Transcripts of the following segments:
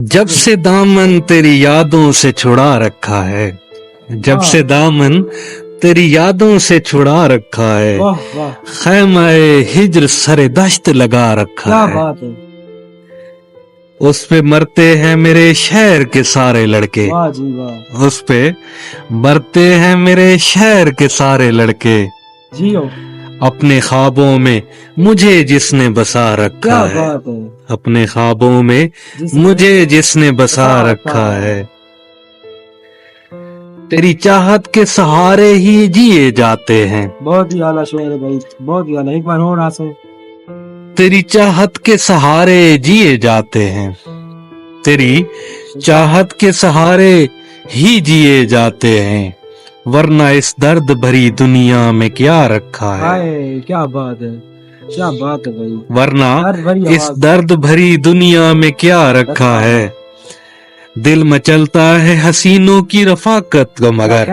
جب سے دامن تیری یادوں سے چھڑا رکھا ہے، جب سے دامن تیری یادوں سے چھڑا رکھا ہے، خیمہ ہجر سر دشت لگا رکھا ہے، اس پہ مرتے ہیں میرے شہر کے سارے لڑکے، اس پہ مرتے ہیں میرے شہر کے سارے لڑکے، اپنے خوابوں میں مجھے جس نے بسا رکھا ہے، اپنے خوابوں میں مجھے جس نے بسا رکھا ہے، تیری چاہت کے سہارے ہی جیے جاتے ہیں، بہت ہی اعلیٰ شعر ہے بھائی، بہت ہی اعلیٰ، ایک بار اور آسو۔ تیری چاہت کے سہارے جیے جاتے ہیں، تیری چاہت کے سہارے ہی جیے جاتے ہیں، ورنہ اس درد بھری دنیا میں کیا رکھا ہے، کیا بات ہے، کیا بات ہے بھائی، ورنہ اس درد بھری دنیا میں کیا رکھا ہے، دل مچلتا ہے حسینوں کی رفاقت کو مگر،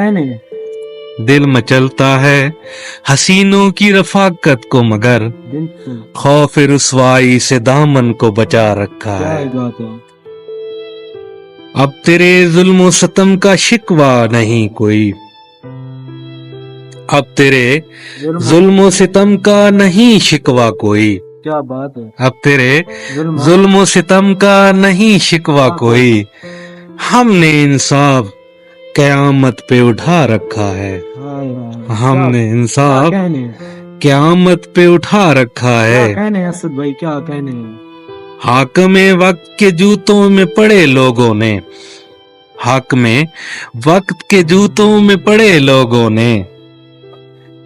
دل مچلتا ہے حسینوں کی رفاقت کو مگر، خوف رسوائی سے دامن کو بچا رکھا ہے، اب تیرے ظلم و ستم کا شکوہ نہیں کوئی، اب تیرے ظلم و ستم کا نہیں شکوہ کوئی، کیا بات ہے، اب تیرے ظلم و ستم کا نہیں شکوہ کوئی، ہم نے انصاف قیامت پہ اٹھا رکھا ہے، ہم نے انصاف قیامت پہ اٹھا رکھا ہے، اسد بھائی کیا کہنے، حاکم وقت کے جوتوں میں پڑے لوگوں نے، حاکم وقت کے جوتوں میں پڑے لوگوں نے،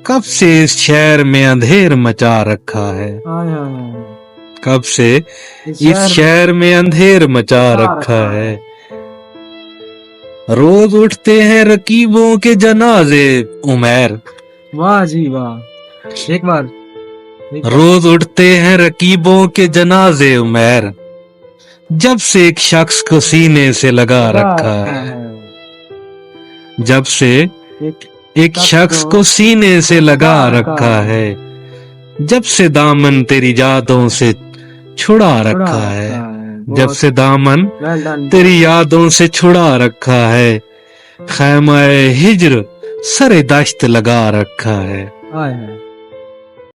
کب سے اس شہر میں اندھیر مچا رکھا ہے، کب سے اس شہر میں اندھیر مچا رکھا ہے، روز اٹھتے ہیں رقیبوں کے جنازے عمیر، واہ جی واہ، ایک بار، روز اٹھتے ہیں رقیبوں کے جنازے عمیر، جب سے ایک شخص کو سینے سے لگا رکھا ہے، جب سے ایک شخص کو سینے سے لگا رکھا ہے، جب سے دامن تیری یادوں سے چھڑا رکھا ہے، جب سے دامن تیری یادوں سے چھڑا رکھا ہے، خیمہ ہجر سر دشت لگا رکھا ہے۔